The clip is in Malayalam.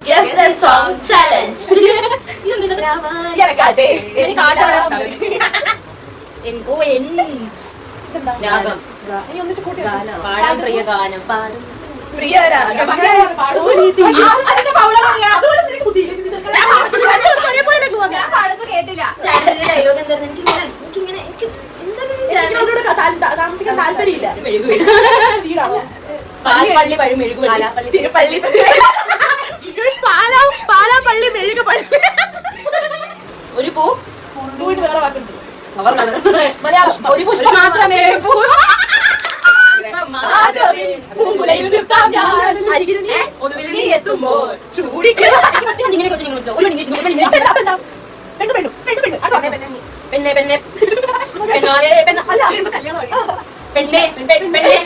Guess the song challenge. പാടാൻ പ്രിയ ഗാനം. താമസിക്കാൻ താല്പര്യമില്ല. പാലപ്പള്ളി വഴി മെഴുകുപള്ളി. തിരുപ്പള്ളി പാലാപ്പള്ളി മെഴുകുപള്ളി. ഒരു പൂ പൂവിട്ട് വേറെ വാക്കുണ്ട്. മലയാളം. ഒരു പുഷ്പം മാത്രമേ ഒടുവിൽ നീ എത്തുമ്പോൾ ഇങ്ങനെ കൊച്ചു പെണ്ണെ പെണ്ണെ പെണ്ണാലേ പെണ്ണ പെണ്ണെ പെണ്ണെ